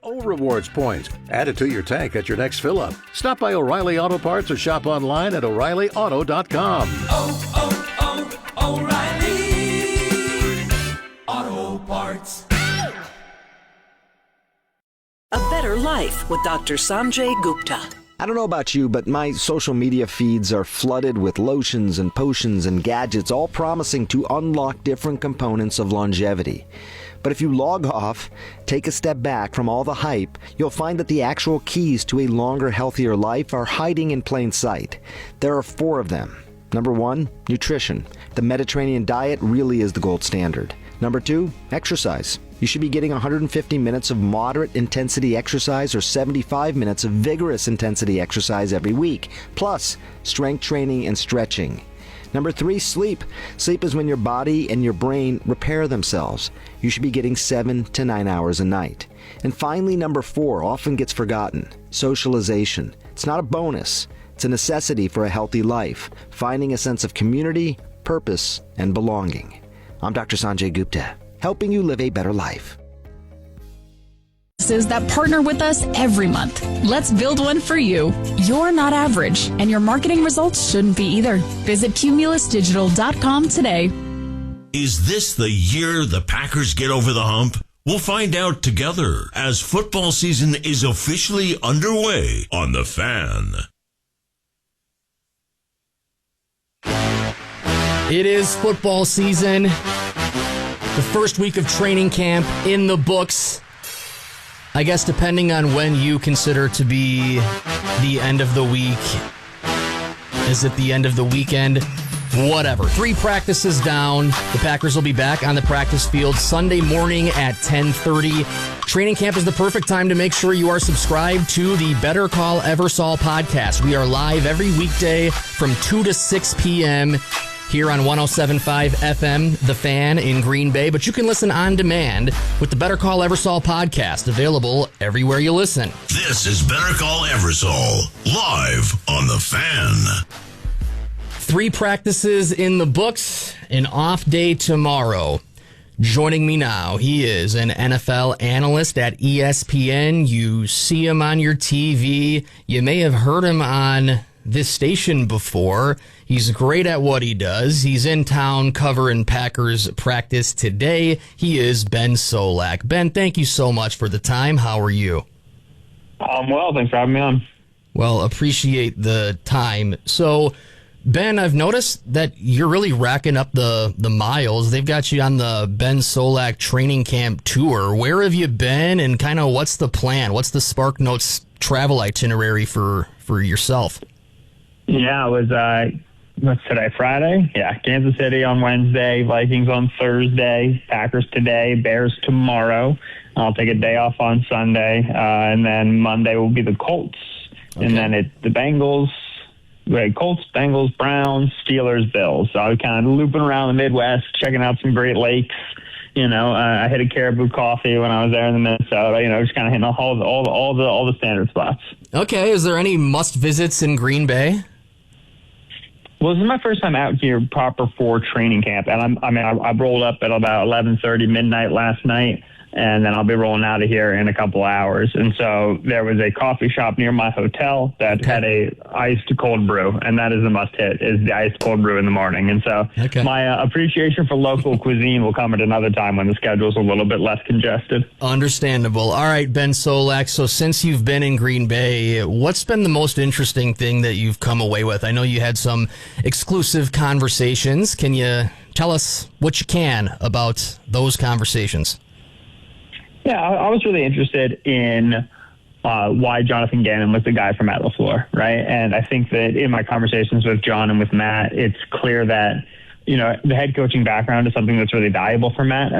Rewards points. Add it to your tank at your next fill-up. Stop by O'Reilly Auto Parts or shop online at O'ReillyAuto.com. O'Reilly Auto Parts. A Better Life with Dr. Sanjay Gupta. I don't know about you, but my social media feeds are flooded with lotions and potions and gadgets, all promising to unlock different components of longevity. But if you log off, take a step back from all the hype, you'll find that the actual keys to a longer, healthier life are hiding in plain sight. There are 4 of them. Number 1, nutrition. The Mediterranean diet really is the gold standard. Number 2, exercise. You should be getting 150 minutes of moderate intensity exercise or 75 minutes of vigorous intensity exercise every week, plus strength training and stretching. Number 3, sleep. Sleep is when your body and your brain repair themselves. You should be getting 7 to 9 hours a night. And finally, number 4 often gets forgotten. Socialization. It's not a bonus. It's a necessity for a healthy life. Finding a sense of community, purpose, and belonging. I'm Dr. Sanjay Gupta, helping you live a better life. That partner with us every month. Let's build one for you. You're not average, and your marketing results shouldn't be either. Visit cumulusdigital.com today. Is this the year the Packers get over the hump? We'll find out together as football season is officially underway on The Fan. It is football season. The first week of training camp in the books. I guess depending on when you consider to be the end of the week. Is it the end of the weekend? Whatever. 3 practices down. The Packers will be back on the practice field Sunday morning at 10:30. Training camp is the perfect time to make sure you are subscribed to the Better Call Eversol podcast. We are live every weekday from 2 to 6 p.m. here on 107.5 FM, The Fan in Green Bay. But you can listen on demand with the Better Call Eversol podcast, available everywhere you listen. This is Better Call Eversol, live on The Fan. 3 practices in the books, an off day tomorrow. Joining me now, he is an NFL analyst at ESPN. You see him on your TV. You may have heard him on this station before. He's great at what he does. He's in town covering Packers practice today. He is Ben Solak. Ben, thank you so much for the time. How are you? I'm well. Thanks for having me on. Well, appreciate the time. So, Ben, I've noticed that you're really racking up the miles. They've got you on the Ben Solak training camp tour. Where have you been, and kind of what's the plan? What's the Spark Notes travel itinerary for yourself? Yeah, it was, what's today, Friday? Yeah, Kansas City on Wednesday, Vikings on Thursday, Packers today, Bears tomorrow. I'll take a day off on Sunday, and then Monday will be the Colts. Okay. And then the Bengals, right, Colts, Bengals, Browns, Steelers, Bills. So I was kind of looping around the Midwest, checking out some Great Lakes. You know, I hit a Caribou Coffee when I was there in the Minnesota. You know, just kind of hitting all the standard spots. Okay, is there any must visits in Green Bay? Well, this is my first time out here proper for training camp, and I rolled up at about 11:30 midnight last night, and then I'll be rolling out of here in a couple hours. And so there was a coffee shop near my hotel that had a iced cold brew, and that is a must hit, is the iced cold brew in the morning. And so my appreciation for local cuisine will come at another time when the schedule's a little bit less congested. Understandable. All right, Ben Solak, so since you've been in Green Bay, what's been the most interesting thing that you've come away with? I know you had some exclusive conversations. Can you tell us what you can about those conversations? Yeah, I was really interested in why Jonathan Gannon was the guy for Matt LaFleur, right? And I think that in my conversations with John and with Matt, it's clear that, you know, the head coaching background is something that's really valuable for Matt.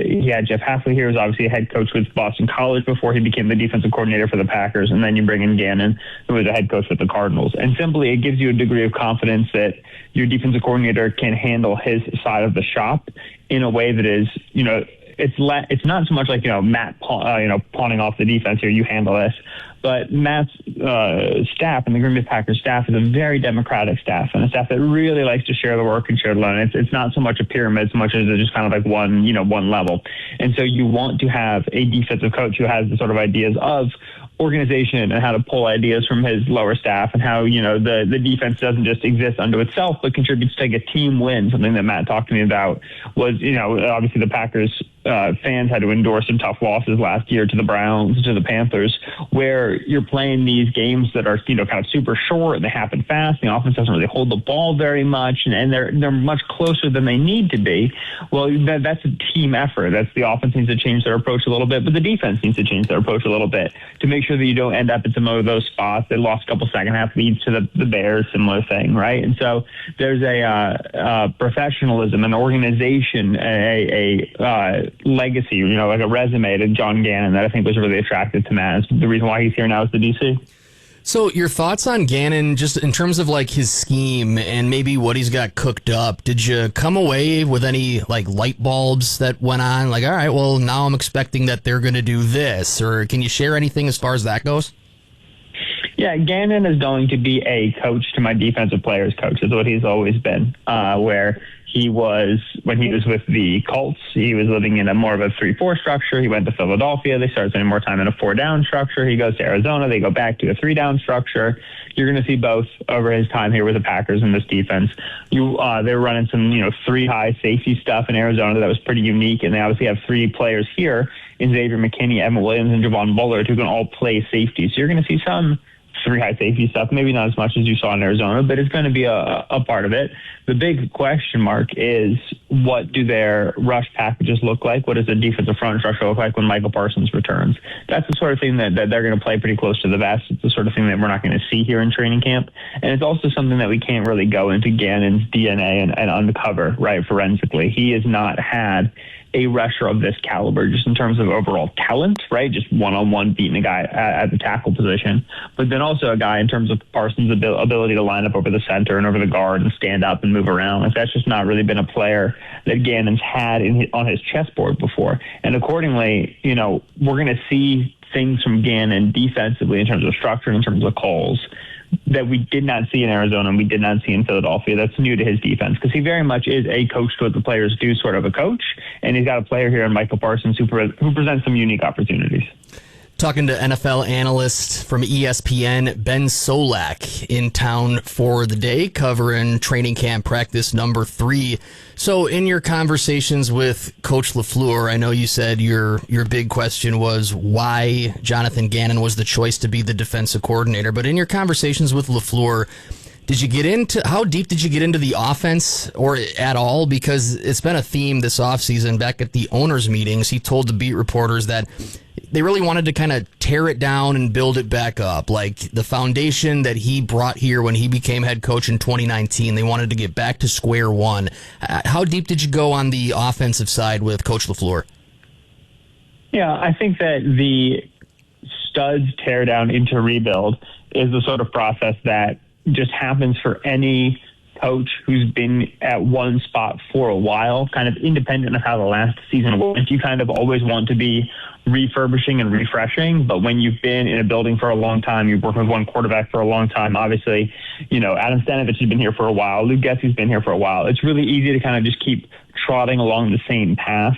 He had Jeff Hafley here, who was obviously a head coach with Boston College before he became the defensive coordinator for the Packers. And then you bring in Gannon, who was a head coach with the Cardinals. And simply, it gives you a degree of confidence that your defensive coordinator can handle his side of the shop in a way that is, you know, it's not so much like, Matt, pawning off the defense here, you handle this. But Matt's staff and the Green Bay Packers staff is a very democratic staff, and a staff that really likes to share the work and share the load. It's not so much a pyramid, so much as it's just kind of like one level. And so you want to have a defensive coach who has the sort of ideas of organization and how to pull ideas from his lower staff, and how, the defense doesn't just exist unto itself, but contributes to like a team win. Something that Matt talked to me about was, obviously the Packers fans had to endure some tough losses last year to the Browns, to the Panthers, where you're playing these games that are, kind of super short and they happen fast. The offense doesn't really hold the ball very much, and they're much closer than they need to be. Well, that's a team effort. That's the offense needs to change their approach a little bit, but the defense needs to change their approach a little bit to make sure that you don't end up in some of those spots. They lost a couple second half leads to the Bears, similar thing, right? And so there's a professionalism, an organization, a legacy, like a resume to John Gannon that I think was really attractive to Matt. It's the reason why he's here now as the DC. So your thoughts on Gannon, just in terms of like his scheme and maybe what he's got cooked up, did you come away with any like light bulbs that went on? Like, all right, well, now I'm expecting that they're going to do this, or can you share anything as far as that goes? Yeah, Gannon is going to be a coach to my defensive players coach, is what he's always been, where he was, when he was with the Colts, he was living in a more of a 3-4 structure. He went to Philadelphia. They started spending more time in a 4-down structure. He goes to Arizona. They go back to a 3-down structure. You're going to see both over his time here with the Packers in this defense. They were running some, 3-high safety stuff in Arizona that was pretty unique. And they obviously have 3 players here in Xavier McKinney, Emmett Williams, and Javon Bullard who can all play safety. So you're going to see some 3-high safety stuff, maybe not as much as you saw in Arizona, but it's going to be a part of it. The big question mark is, what do their rush packages look like? What does the defensive front structure look like when Michael Parsons returns? That's the sort of thing that they're going to play pretty close to the vest. It's the sort of thing that we're not going to see here in training camp. And it's also something that we can't really go into Gannon's DNA and uncover, right, forensically. He has not had a rusher of this caliber, just in terms of overall talent, right? Just one-on-one beating a guy at the tackle position. But then also a guy in terms of Parsons' ability to line up over the center and over the guard and stand up and move around. Like, that's just not really been a player that Gannon's had on his chessboard before. And accordingly, we're going to see things from Gannon defensively in terms of structure, in terms of calls, that we did not see in Arizona and we did not see in Philadelphia. That's new to his defense, because he very much is a coach to what the players do, sort of a coach. And he's got a player here in Michael Parsons who presents some unique opportunities. Talking to NFL analyst from ESPN, Ben Solak, in town for the day, covering training camp practice number 3. So in your conversations with Coach LaFleur, I know you said your big question was why Jonathan Gannon was the choice to be the defensive coordinator. But in your conversations with LaFleur, how deep did you get into the offense, or at all? Because it's been a theme this offseason. Back at the owners' meetings, he told the beat reporters that they really wanted to kind of tear it down and build it back up. Like the foundation that he brought here when he became head coach in 2019, they wanted to get back to square one. How deep did you go on the offensive side with Coach LaFleur? Yeah, I think that the studs tear down into rebuild is the sort of process that just happens for any coach who's been at one spot for a while, kind of independent of how the last season went. You kind of always want to be refurbishing and refreshing, but when you've been in a building for a long time, you've worked with one quarterback for a long time. Obviously, Adam Stenavich has been here for a while. Luke Getsy's been here for a while. It's really easy to kind of just keep trotting along the same path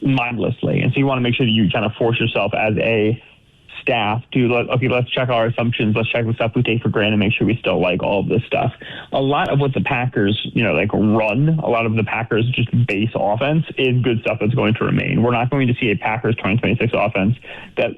mindlessly. And so you want to make sure that you kind of force yourself as a staff to, let's check our assumptions. Let's check the stuff we take for granted, make sure we still like all of this stuff. A lot of what the Packers, run, a lot of the Packers just base offense is good stuff that's going to remain. We're not going to see a Packers 2026 offense that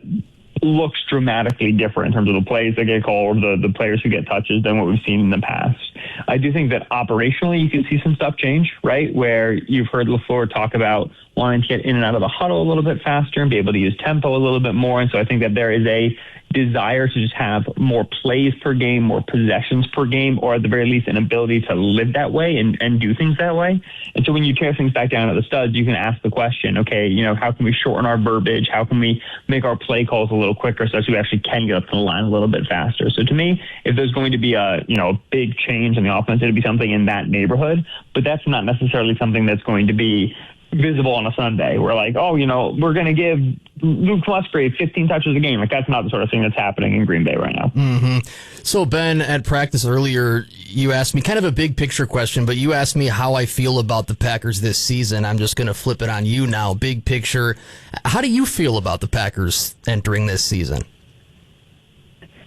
looks dramatically different in terms of the plays that get called, the players who get touches, than what we've seen in the past. I do think that operationally you can see some stuff change, right? Where you've heard LaFleur talk about wanting to get in and out of the huddle a little bit faster and be able to use tempo a little bit more. And so I think that there is a desire to just have more plays per game, more possessions per game, or at the very least an ability to live that way and do things that way. And so when you tear things back down to the studs, you can ask the question, okay, how can we shorten our verbiage? How can we make our play calls a little quicker so that we actually can get up to the line a little bit faster? So to me, if there's going to be a big change in the offense, it'd be something in that neighborhood, but that's not necessarily something that's going to be visible on a Sunday. We're like, oh, we're going to give Luke Musgrave 15 touches a game. Like, that's not the sort of thing that's happening in Green Bay right now. Mm-hmm. So, Ben, at practice earlier, you asked me kind of a big picture question, but you asked me how I feel about the Packers this season. I'm just going to flip it on you now. Big picture. How do you feel about the Packers entering this season?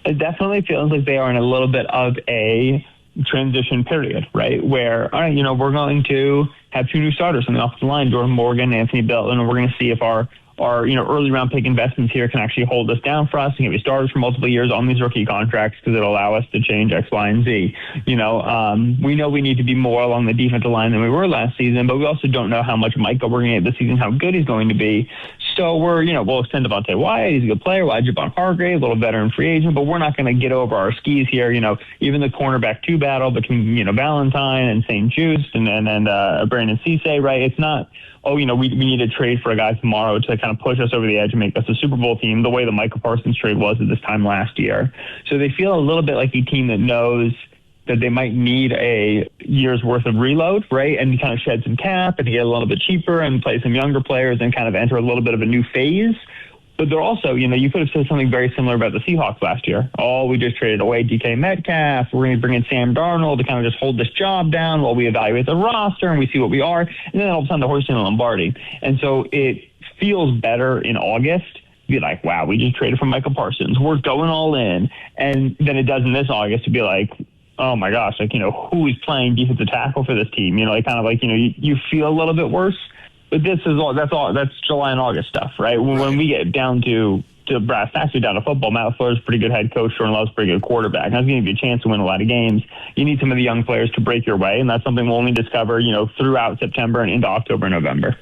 It definitely feels like they are in a little bit of a transition period, right? Where, all right, we're going to have two new starters on the offensive line, Jordan Morgan, Anthony Belton, and we're going to see if our early round pick investments here can actually hold us down for us and get me starters for multiple years on these rookie contracts, because it'll allow us to change X, Y, and Z. We know we need to be more along the defensive line than we were last season, but we also don't know how much Micah we're going to get this season, how good he's going to be. So we'll extend Devontae Wyatt. He's a good player. We'll add Javon Hargrave, a little veteran free agent, but we're not going to get over our skis here. Even the cornerback 2 battle between, Valentine and St. Just and Brandon Cisse, right? It's not, we need to trade for a guy tomorrow to kind of push us over the edge and make us a Super Bowl team, the way the Micah Parsons trade was at this time last year. So they feel a little bit like a team that knows that they might need a year's worth of reload, right? And kind of shed some cap and to get a little bit cheaper and play some younger players and kind of enter a little bit of a new phase. But they're also, you could have said something very similar about the Seahawks last year. Oh, we just traded away DK Metcalf. We're going to bring in Sam Darnold to kind of just hold this job down while we evaluate the roster and we see what we are. And then all of a sudden they're hoisting Lombardi. And so it feels better in August to be like, wow, we just traded for Michael Parsons. We're going all in. And then it does in this August to be like, oh my gosh, who is playing defensive tackle for this team? You feel a little bit worse. But that's July and August stuff, right? When we get down to brass tacks, down to football, Matt LaFleur is a pretty good head coach, Jordan Love's a pretty good quarterback. That's going to give you a chance to win a lot of games. You need some of the young players to break your way, and that's something we'll only discover, throughout September and into October and November.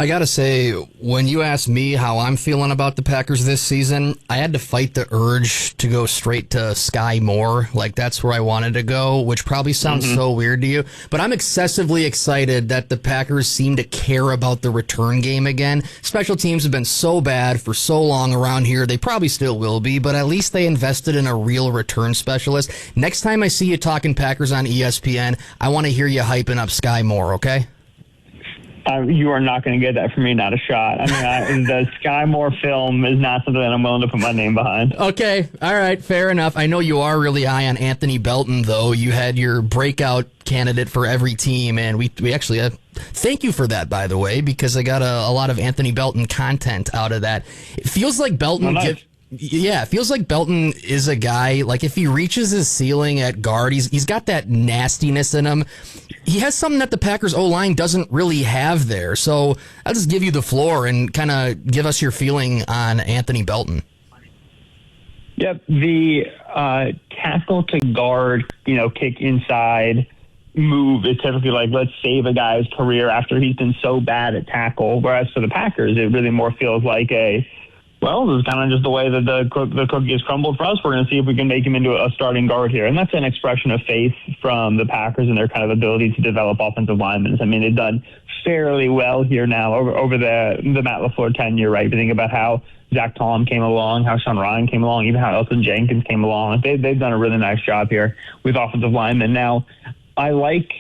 I got to say, when you asked me how I'm feeling about the Packers this season, I had to fight the urge to go straight to Sky Moore. Like, that's where I wanted to go, which probably sounds so weird to you. But I'm excessively excited that the Packers seem to care about the return game again. Special teams have been so bad for so long around here. They probably still will be, but at least they invested in a real return specialist. Next time I see you talking Packers on ESPN, I want to hear you hyping up Sky Moore, okay? You are not going to get that from me, not a shot. The Sky Moore film is not something that I'm willing to put my name behind. Okay, all right, fair enough. I know you are really high on Anthony Belton, though. You had your breakout candidate for every team, and we actually thank you for that, by the way, because I got a lot of Anthony Belton content out of that. It feels like Belton... it feels like Belton is a guy, like if he reaches his ceiling at guard, he's got that nastiness in him. He has something that the Packers O-line doesn't really have there. So I'll just give you the floor and kind of give us your feeling on Anthony Belton. Yep, the tackle to guard, kick inside move is typically like, let's save a guy's career after he's been so bad at tackle. Whereas for the Packers, it really more feels like this is kind of just the way that the cookie is crumbled for us. We're going to see if we can make him into a starting guard here. And that's an expression of faith from the Packers and their kind of ability to develop offensive linemen. They've done fairly well here now over the Matt LaFleur tenure, right? If you think about how Zach Tom came along, how Sean Ryan came along, even how Elton Jenkins came along. They've done a really nice job here with offensive linemen. Now, I like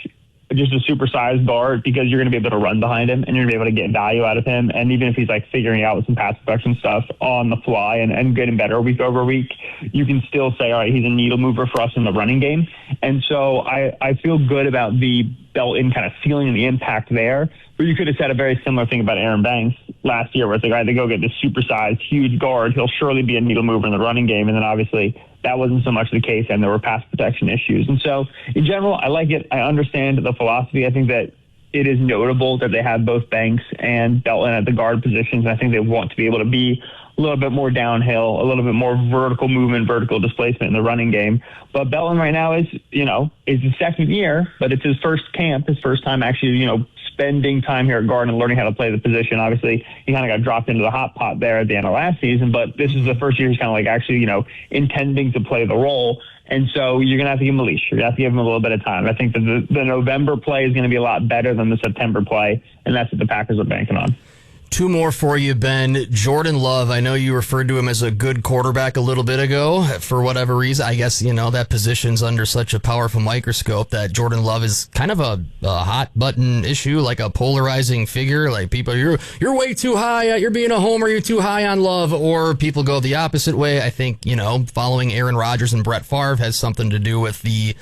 just a supersized guard because you're going to be able to run behind him and you're going to be able to get value out of him. And even if he's figuring out some pass protection stuff on the fly and getting better week over week, you can still say, all right, he's a needle mover for us in the running game. And so I feel good about the Belton kind of feeling the impact there. But you could have said a very similar thing about Aaron Banks last year, where it's like, all right, they go get this supersized, huge guard. He'll surely be a needle mover in the running game. And then obviously that wasn't so much the case, and there were pass protection issues. And so in general, I like it. I understand the philosophy. I think that it is notable that they have both Banks and Belton at the guard positions. I think they want to be able to be a little bit more downhill, a little bit more vertical movement, vertical displacement in the running game. But Belton right now is his second year, but it's his first camp, his first time actually, spending time here at guard and learning how to play the position. Obviously, he kind of got dropped into the hot pot there at the end of last season, but this is the first year he's kind of actually, intending to play the role. And so you're going to have to give him a leash. You're going to have to give him a little bit of time. I think that the November play is going to be a lot better than the September play, and that's what the Packers are banking on. Two more for you, Ben. Jordan Love, I know you referred to him as a good quarterback a little bit ago. For whatever reason, I guess, that position's under such a powerful microscope that Jordan Love is kind of a hot button issue, like a polarizing figure. Like people, you're way too high, you're being a homer, you're too high on Love, or people go the opposite way. I think, following Aaron Rodgers and Brett Favre has something to do with the